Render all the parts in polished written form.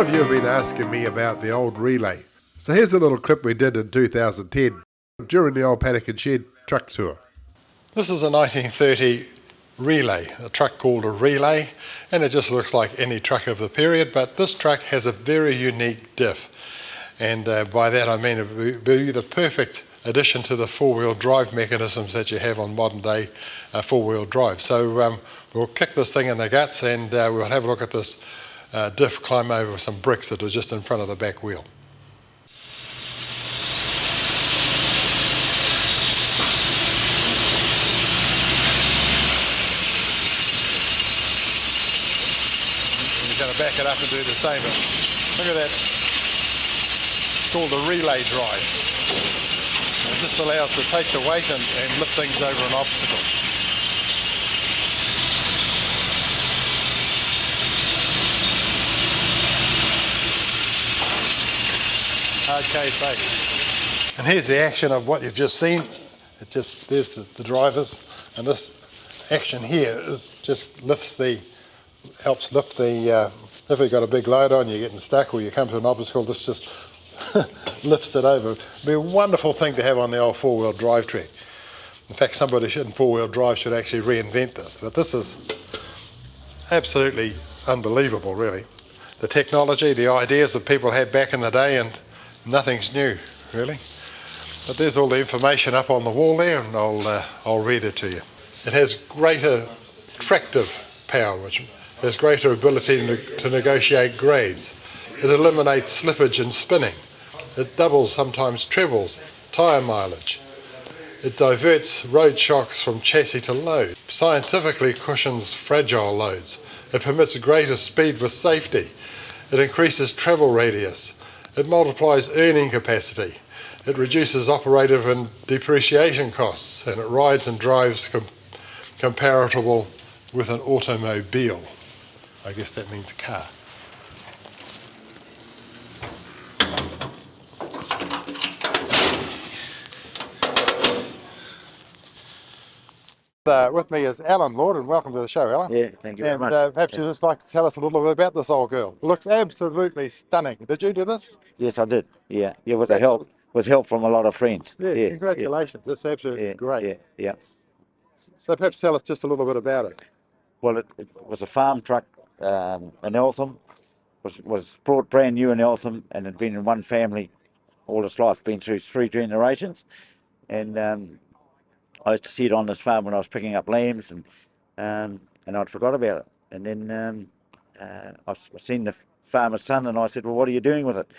of you have been asking me about the old Relay. So here's a little clip we did in 2010 during the old Paddock and Shed truck tour. This is a 1930 Relay, a truck called a Relay, and it just looks like any truck of the period, but this truck has a very unique diff. And by that I mean it would be the perfect addition to the four-wheel drive mechanisms that you have on modern day four-wheel drive. So we'll kick this thing in the guts and we'll have a look at this diff climb over some bricks that are just in front of the back wheel. You're going to back it up and do the same. Look at that. It's called the Relay drive. And this allows to take the weight and lift things over an obstacle. Okay, so, and here's the action of what you've just seen. It just, there's the drivers, and this action here is just helps lift the, if you've got a big load on, you're getting stuck or you come to an obstacle, this just lifts it over. It'd be a wonderful thing to have on the old four-wheel drive track. In fact, somebody in four-wheel drive should actually reinvent this, but this is absolutely unbelievable, really. The technology, the ideas that people had back in the day, and nothing's new, really. But there's all the information up on the wall there, and I'll read it to you. It has greater tractive power, which has greater ability to negotiate grades. It eliminates slippage and spinning. It doubles, sometimes trebles, tyre mileage. It diverts road shocks from chassis to load. Scientifically cushions fragile loads. It permits greater speed with safety. It increases travel radius. It multiplies earning capacity. It reduces operative and depreciation costs, and it rides and drives comparable with an automobile. I guess that means a car. With me is Alan Lord, and welcome to the show, Alan. Yeah, thank you very much. Perhaps you'd just like to tell us a little bit about this old girl. It looks absolutely stunning. Did you do this? Yes, I did. Yeah, with help from a lot of friends. Yeah, congratulations. That's absolutely great. Yeah. So perhaps tell us just a little bit about it. Well, it was a farm truck in Eltham. Was brought brand new in Eltham, and had been in one family all its life, been through 3 generations. And I used to see it on this farm when I was picking up lambs, and I'd forgot about it. And then I seen the farmer's son, and I said, "Well, what are you doing with it?"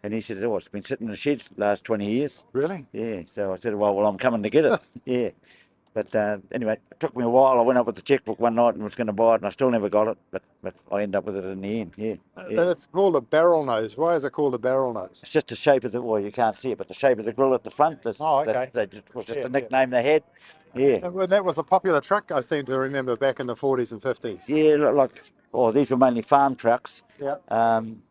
And he said, "Oh, it's been sitting in the sheds the last 20 years." Really? Yeah. So I said, "Well, I'm coming to get it." Yeah. But anyway, it took me a while. I went up with the checkbook one night and was going to buy it, and I still never got it. But I ended up with it in the end. Yeah. So it's called a barrel nose. Why is it called a barrel nose? It's just the shape of the, well, you can't see it, but the shape of the grill at the front. Okay. That was just a nickname they had. Yeah. Well, that was a popular truck, I seem to remember, back in the 40s and 50s. Yeah, these were mainly farm trucks. Yeah.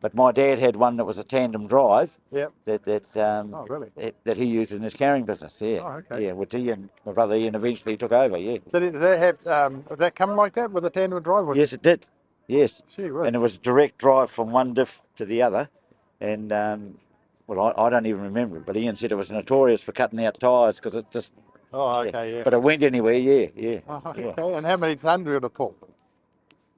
But my dad had one that was a tandem drive. Yep. That he used in his carrying business. Yeah. Oh, okay. Yeah, which he and my brother Ian eventually took over. Yeah. So did they have did that come like that with a tandem drive? Yes, it did. Yes. Gee whiz. And it was a direct drive from one diff to the other, and well, I don't even remember it, but Ian said it was notorious for cutting out tyres because it just. Oh, okay, yeah. But it went anywhere, yeah. Oh, okay. Yeah. And how many tons did it pull?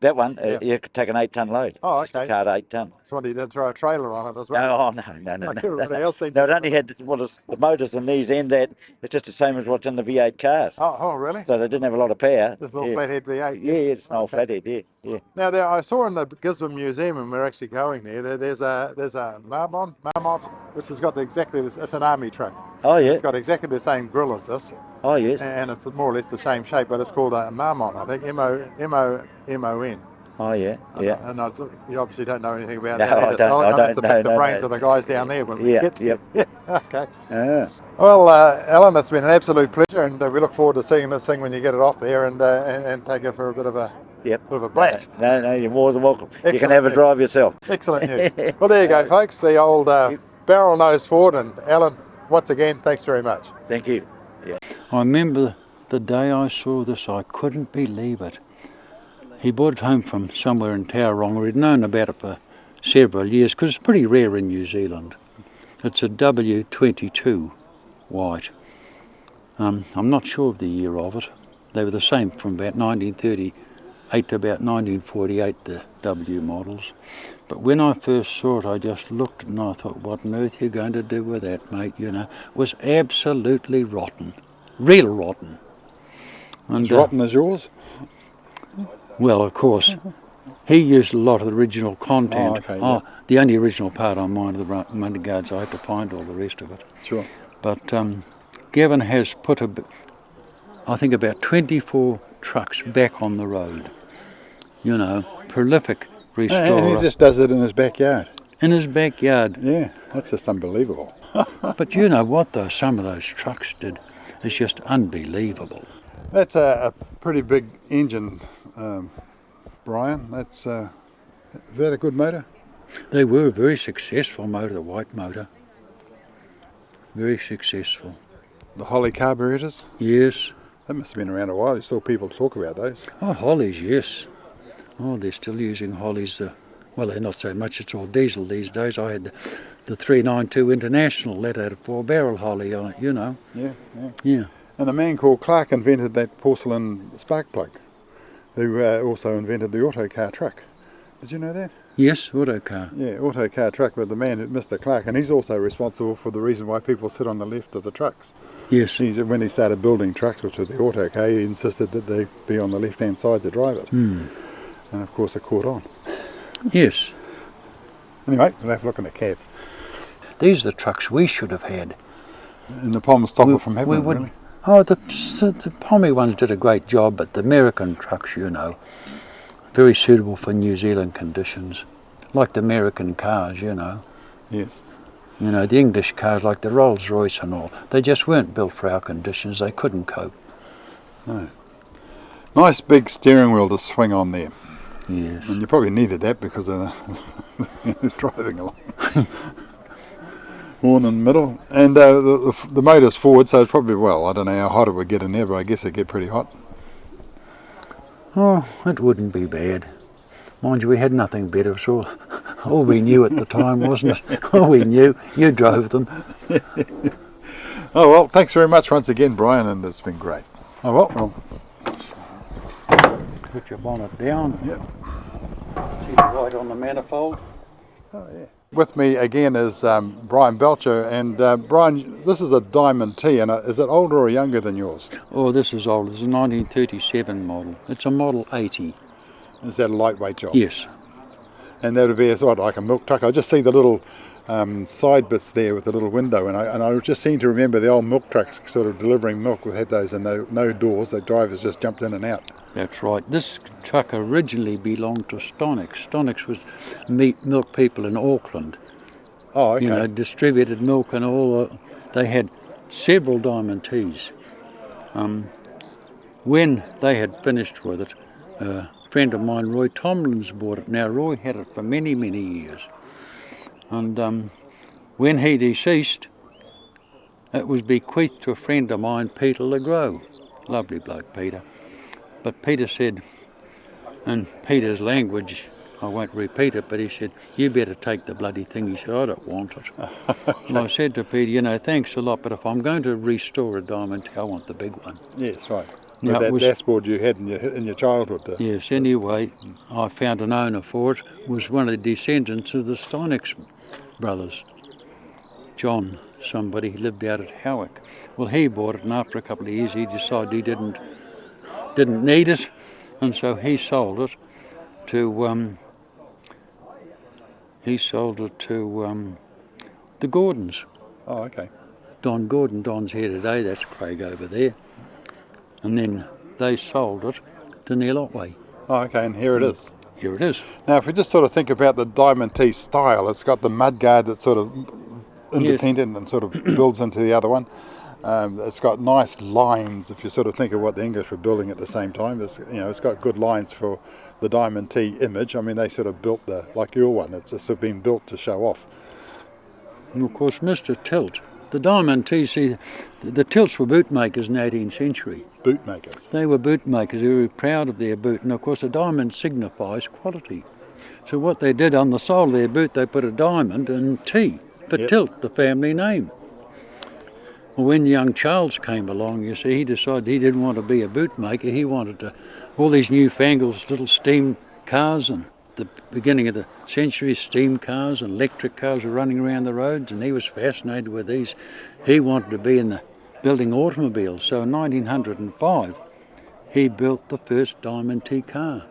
That one, you could take an 8-ton load. Oh, okay. Just a car to 8 ton. That's what he did, throw a trailer on it as well. No. Like everybody else seemed no, it only had the motors and these and that. It's just the same as what's in the V8 cars. Oh, really? So they didn't have a lot of power. This little flathead V8. Yeah, it's an old flathead, yeah. Now, I saw in the Gisborne Museum, and we're actually going there, there's a Marmont, which has got it's an army truck. Oh, yeah. It's got exactly the same grill as this. Oh, yes. And it's more or less the same shape, but it's called a Marmont, I think, M-O-M-O-N. Oh, yeah. And you obviously don't know anything about that. I don't have to pick the brains of the guys down there when we get there. Yep. Okay. Yeah. Well, Alan, it's been an absolute pleasure, and we look forward to seeing this thing when you get it off there and take it for a bit of a blast. No, you're more than welcome. Excellent. You can have a drive yourself. Excellent news. Well, there you go, folks. The old barrel nose Ford, and Alan, once again, thanks very much. Thank you. Yeah. I remember the day I saw this, I couldn't believe it. He brought it home from somewhere in Tauranga. We'd known about it for several years, because it's pretty rare in New Zealand. It's a W22 white. I'm not sure of the year of it. They were the same from about 1938 to about 1948, the W models. But when I first saw it, I just looked and I thought, what on earth are you going to do with that, mate? You know, it was absolutely rotten. Real rotten. And, As rotten as yours? well, of course. He used a lot of the original content. Oh, okay, yeah. The only original part on mine are the mudguards. I had to find all the rest of it. Sure. But Gavin has put, I think, about 24 trucks back on the road. You know, prolific restorer. And he just does it in his backyard. In his backyard. Yeah, that's just unbelievable. But you know what, though, some of those trucks did. It's just unbelievable. That's a pretty big engine, Brian. That's is that a good motor? They were a very successful motor, the white motor. Very successful. The Holly carburetors? Yes. That must have been around a while. You saw people talk about those. Oh, Hollies, yes. Oh, they're still using Hollies. Well, they're not so much. It's all diesel these days. I had the 392 International. That had a 4-barrel Holly on it, you know. Yeah. Yeah. And a man called Clark invented that porcelain spark plug, who also invented the autocar truck. Did you know that? Yes, autocar. Yeah, autocar truck with the man, Mr. Clark, and he's also responsible for the reason why people sit on the left of the trucks. Yes. When he started building trucks, which was the autocar, he insisted that they be on the left-hand side to drive it. And of course it caught on. Yes. Anyway, we'll have a look in the cab. These are the trucks we should have had. And the Palmer stopper from heaven, really. Oh, the Pommy ones did a great job, but the American trucks, you know, very suitable for New Zealand conditions, like the American cars, you know. Yes. You know, the English cars like the Rolls Royce and all, they just weren't built for our conditions. They couldn't cope. No. Nice big steering wheel to swing on there. Yes. And you probably needed that because of the driving along. Horn in the middle. And the motor's forward, so it's probably, well, I don't know how hot it would get in there, but I guess it'd get pretty hot. Oh, it wouldn't be bad. Mind you, we had nothing better. It was all we knew at the time, wasn't it? All we knew. You drove them. Oh, well, thanks very much once again, Brian, and it's been great. Oh, well. Put your bonnet down. Yep. See the white on the manifold? Oh, yeah. With me again is Brian Belcher, and Brian, this is a Diamond T, and is it older or younger than yours? Oh, this is old. It's a 1937 model. It's a Model 80. Is that a lightweight job? Yes. And that would be like a milk truck. I just see the little side bits there with the little window, and I just seem to remember the old milk trucks sort of delivering milk. We had those and no doors. The drivers just jumped in and out. That's right. This truck originally belonged to Stonix. Stonix was milk people in Auckland. Oh, okay. You know, distributed milk and all. They had several Diamond Ts. When they had finished with it, a friend of mine, Roy Tomlins, bought it. Now, Roy had it for many, many years. And when he deceased, it was bequeathed to a friend of mine, Peter LeGros. Lovely bloke, Peter. But Peter said, in Peter's language, I won't repeat it, but he said, you better take the bloody thing. He said, I don't want it. Okay. And I said to Peter, you know, thanks a lot, but if I'm going to restore a Diamond T, I want the big one. Yes, right. Now, with that dashboard you had in your childhood. Yes, anyway, I found an owner for it. It was one of the descendants of the Steinix brothers. John, somebody, lived out at Howick. Well, he bought it, and after a couple of years he decided he didn't need it, and so he sold it to the Gordons. Oh, okay. Don Gordon, Don's here today. That's Craig over there. And then they sold it to Neil Otway. Oh, okay, and here it is. Here it is. Now, if we just sort of think about the Diamond T style, it's got the mudguard that's sort of independent and sort of builds into the other one. It's got nice lines. If you sort of think of what the English were building at the same time, it's got good lines for the Diamond T image. I mean, they sort of built like your one. It's sort of been built to show off. And of course, Mr. Tilt, the Diamond T, see, the Tilts were bootmakers in the 18th century. Bootmakers. They were bootmakers. They were proud of their boot, and of course, a diamond signifies quality. So what they did on the sole of their boot, they put a diamond and T for Yep. Tilt, the family name. Well, when young Charles came along, you see, he decided he didn't want to be a bootmaker. He wanted all these newfangled little steam cars, and the beginning of the century, steam cars and electric cars were running around the roads, and he was fascinated with these. He wanted to be in the building automobiles. So in 1905, he built the first Diamond T car.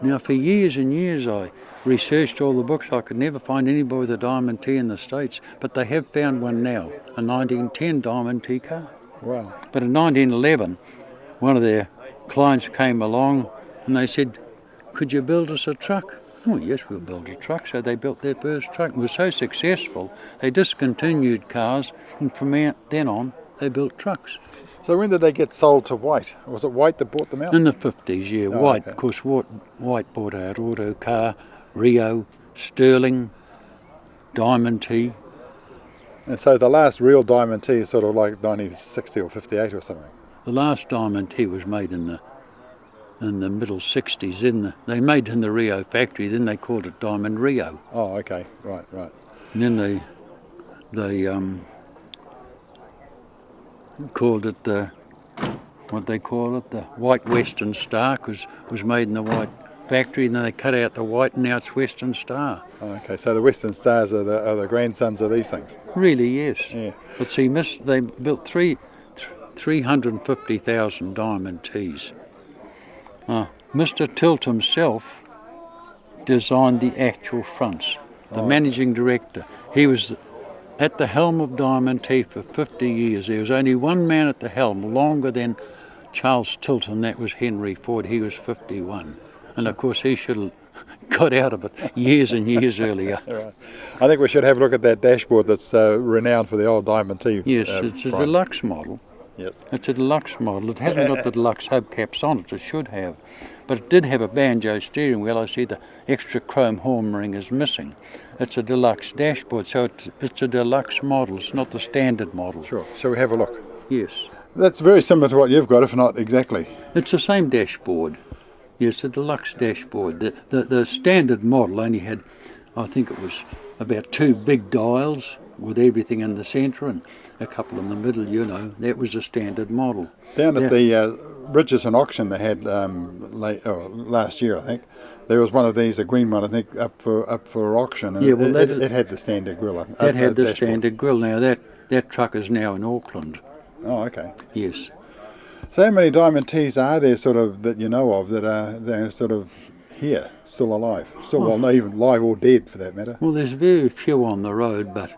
Now, for years and years, I researched all the books. I could never find anybody with a Diamond T in the States, but they have found one now, a 1910 Diamond T car. Wow. But in 1911, one of their clients came along and they said, "Could you build us a truck?" "Oh, yes, we'll build a truck." So they built their first truck. It was so successful, they discontinued cars, and from then on, they built trucks. So when did they get sold to White? Was it White that bought them out? In the 50s, yeah. Oh, White, okay. of course, White bought out Autocar, Rio, Sterling, Diamond T. And so the last real Diamond T is sort of like 1960 or 58 or something. The last Diamond T was made in the middle 60s. They made it in the Rio factory, then they called it Diamond Rio. Oh, okay, right. And then they called it the White Western Star, because it was made in the White factory, and then they cut out the white, and now it's Western Star. Oh, okay, so the Western Stars are the grandsons of these things. Really, yes. Yeah. But see, they built 350,000 Diamond Ts. Mr. Tilt himself designed the actual fronts, the managing director. He was at the helm of Diamond T for 50 years. There was only one man at the helm longer than Charles Tilt, and that was Henry Ford. He was 51. And of course he should have got out of it years and years earlier. Right. I think we should have a look at that dashboard that's renowned for the old Diamond T. Yes, it's a Brian. deluxe model. Yes. It's a deluxe model. It hasn't got the deluxe hubcaps on it. It should have. But it did have a banjo steering wheel. I see the extra chrome horn ring is missing. It's a deluxe dashboard, so it's a deluxe model. It's not the standard model. Sure. Shall we have a look? Yes. That's very similar to what you've got, if not exactly. It's the same dashboard. Yes, a deluxe dashboard. The standard model only had, I think it was about 2 big dials with everything in the centre and a couple in the middle, you know. That was a standard model. Down at the Richardson auction they had last year, I think, there was one of these, a green one, I think, up for auction. And yeah, well, it had the standard grille. That had the dashboard. standard grille. Now that truck is now in Auckland. Oh, okay. Yes. So how many Diamond Ts are there sort of that you know of that are they're sort of here, still alive? Well, not even live or dead for that matter. Well, there's very few on the road, but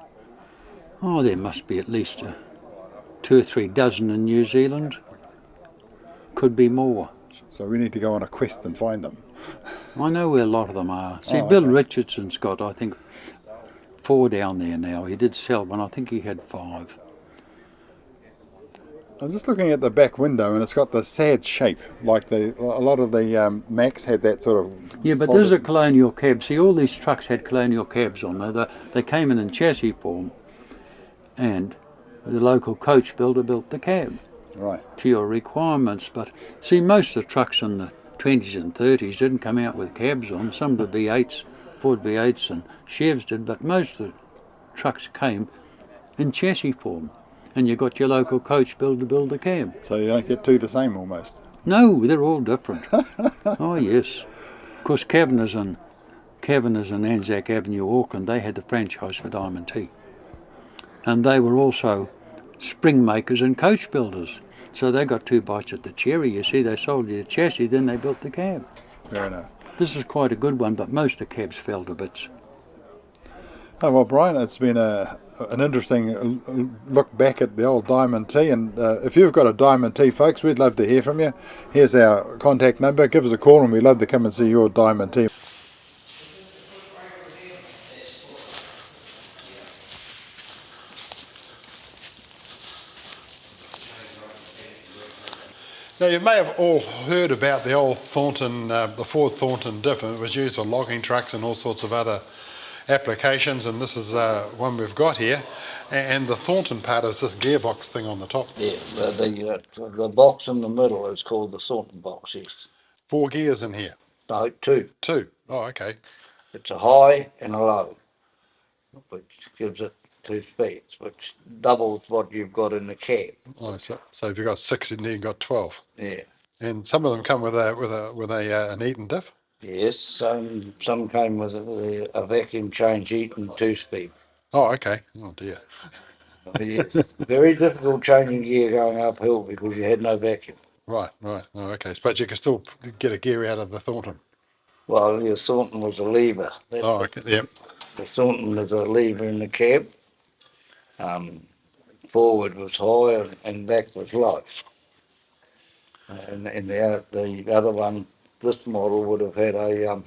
there must be at least 2 or 3 dozen in New Zealand. Could be more. So we need to go on a quest and find them. I know where a lot of them are. See, Oh, Bill okay. Richardson's got, I think, 4 down there now. He did sell one. I think he had 5. I'm just looking at the back window and it's got the sad shape, like a lot of the Macs had that sort of. Yeah, but this is a colonial cab. See, all these trucks had colonial cabs on there. They came in chassis form, and the local coach builder built the cab Right. to your requirements. But see, most of the trucks in the 20s and 30s didn't come out with cabs on. Some of the V8s, Ford V8s and Chevs did, but most of the trucks came in chassis form. And you got your local coach builder to build the cab. So you don't get two the same almost. No, they're all different. Oh, yes. Of course, Kavanagh's and Anzac Avenue, Auckland, they had the franchise for Diamond T. And they were also spring makers and coach builders. So they got 2 bites at the cherry. You see, they sold you the chassis, then they built the cab. Fair enough. This is quite a good one, but most of the cabs fell to bits. Oh, well, Brian, it's been an interesting look back at the old Diamond T, and if you've got a Diamond T, folks, we'd love to hear from you. Here's our contact number. Give us a call and we'd love to come and see your Diamond T. Now, you may have all heard about the old Thornton, the Ford Thornton diff, and it was used for logging trucks and all sorts of other applications, and this is one we've got here. And the Thornton part is this gearbox thing on the top. Yeah, the box in the middle is called the Thornton box, yes. 4 gears in here. No, two. Two. Oh, okay. It's a high and a low, which gives it 2 speeds, which doubles what you've got in the cab. Oh, so if you've got 6 and then you've got 12. Yeah. And some of them come with an Eaton diff. Yes, some came with a vacuum change Eaton 2-speed. Oh, okay. Oh dear. Yes. Very difficult changing gear going uphill because you had no vacuum. Right. Oh, okay. But you can still get a gear out of the Thornton. Well, your Thornton was a lever. Oh, okay. Yep. The Thornton was a lever in the cab. Forward was high and back was low. And the other one, this model would have had a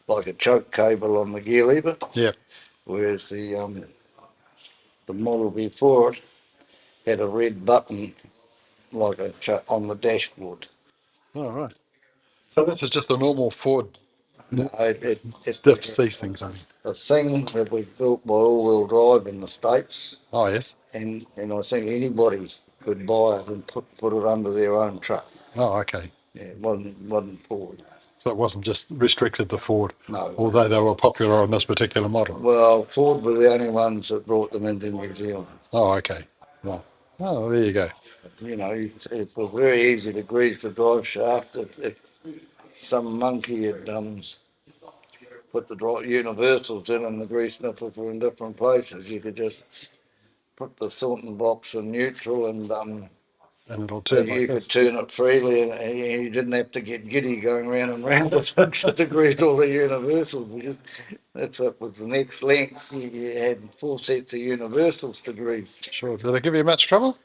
like a choke cable on the gear lever. Yep. Whereas the model before it had a red button like on the dashboard. Oh, right. So this is just a normal Ford No, it's diffs, these things, I mean. a thing that was built by all-wheel drive in the States, Oh, yes. and I think anybody could buy it and put it under their own truck. Oh, okay. Yeah, it wasn't Ford. So it wasn't just restricted to Ford, No. although they were popular on this particular model. Well, Ford were the only ones that brought them into New Zealand. Oh, okay. Right. Oh, there you go. You know, it was very easy to grease the drive shaft. If some monkey had put the universals in and the grease nipples were in different places, you could just put the Thornton box in neutral and And it'll turn you like could this. turn it freely and you didn't have to get giddy going round and round to grease all the universals, because that's what was the next length. You had 4 sets of universals to grease. Sure. Did they give you much trouble?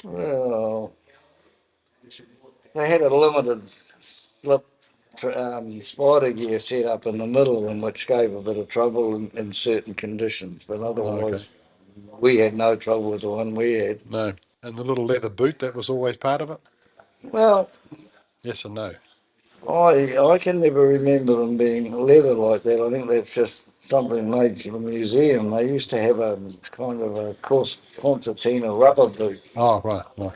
Well, they had a limited slip spider gear set up in the middle of them, which gave a bit of trouble in certain conditions, but otherwise we had no trouble with the one we had. No. And the little leather boot, that was always part of it? Well, Yes and no. I can never remember them being leather like that. I think that's just something made for the museum. They used to have a kind of a coarse concertina rubber boot. Oh, right. Oh,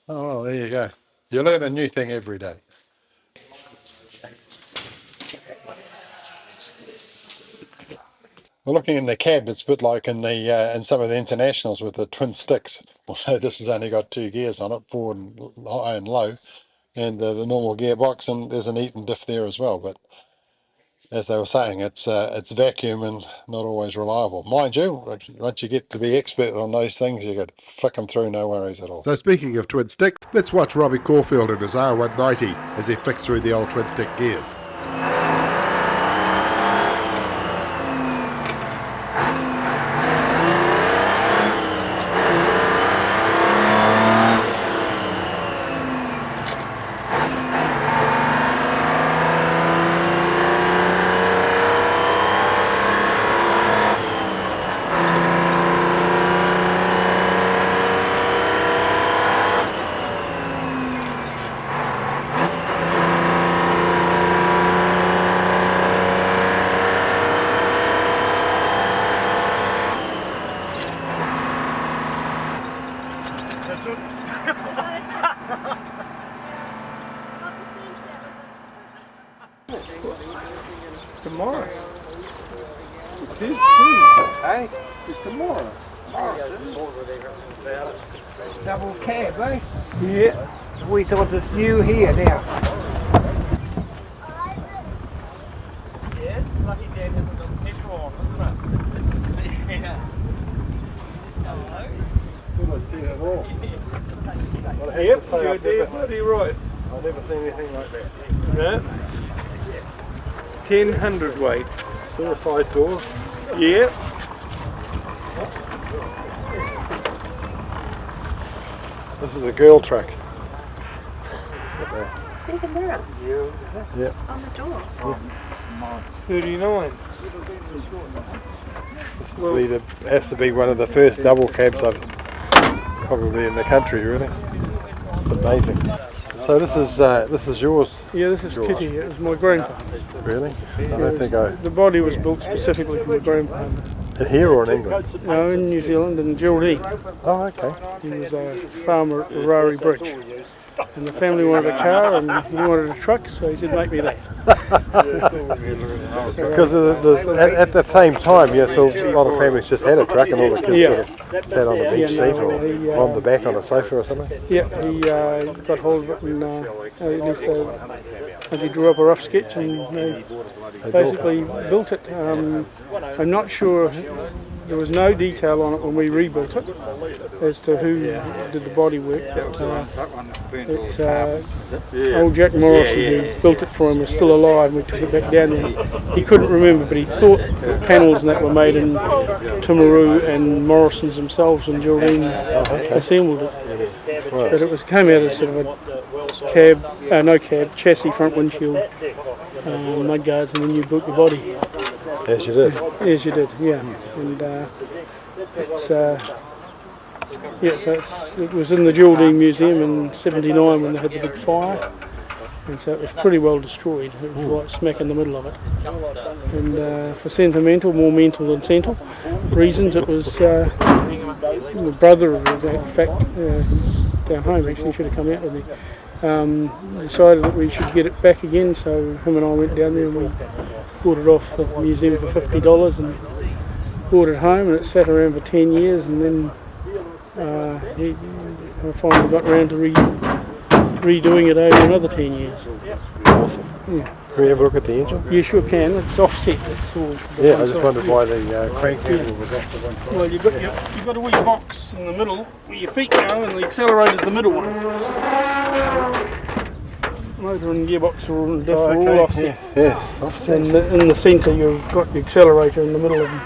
well, there you go. You learn a new thing every day. Well, looking in the cab, it's a bit like in in some of the internationals with the twin sticks. Although this has only got 2 gears on it, forward and high and low, and the normal gearbox, and there's an Eaton diff there as well. But as they were saying, it's vacuum and not always reliable. Mind you, once you get to be expert on those things, you could flick them through, no worries at all. So speaking of twin sticks, let's watch Robbie Caulfield in his R190 as he flicks through the old twin stick gears. Tomorrow. Hey, tomorrow. Double cab, eh? Yeah. We thought it's new here now. Yes, lucky Dad hasn't got the petrol on, isn't it? Yeah. Still not seen it all. Yep, you're definitely right. I've never seen anything like that. No? 10 hundredweight. Suicide doors. Yep. This is a girl truck. See the mirror Yep. on the door. 39. Has to be one of the first double cabs probably in the country, really. It's amazing. So this is yours, Yeah, this is Kitty. It was my grandpa. really? I don't think The body was built specifically for my grandpa. Here or in England? No, in New Zealand, in Geraldine. Oh, okay. He was a farmer at Rari Bridge. And the family wanted a car and he wanted a truck, so he said, make me that. Because at the same time, yeah, so a lot of families just had a truck and all the kids sort of sat on the bench seat or on the back on a sofa or something. Yeah, he got hold of it and at least he drew up a rough sketch and they basically built it. I'm not sure, there was no detail on it when we rebuilt it as to who did the body work. Old Jack Morrison, who built it for him, was still alive and we took it back down there. He couldn't remember, but he thought the panels and that were made in Timaru and Morrison's themselves and Geraldine assembled it. But it came out as sort of a chassis, front windshield, mudguards, and then you built the body. As you did. As you did, yeah. And it was in the Geraldine Museum in '79 when they had the big fire, and so it was pretty well destroyed. It was right smack in the middle of it. And for more mental than sentimental reasons, it was the brother of that. In fact, he's down home. Actually, he should have come out with me. Decided that we should get it back again, so him and I went down there and we bought it off the museum for $50 and brought it home, and it sat around for 10 years, and then I finally got around to redoing it over another 10 years. Awesome. Yeah. Can we have a look at the engine? You sure can. It's offset. It's all yeah, I just wondered why the crank handle was off the one side. Well, you've got a wee box in the middle where your feet go, and the accelerator's the middle one. Motor and gearbox are all, all offset. Yeah, offset. And in the centre, you've got the accelerator in the middle of them.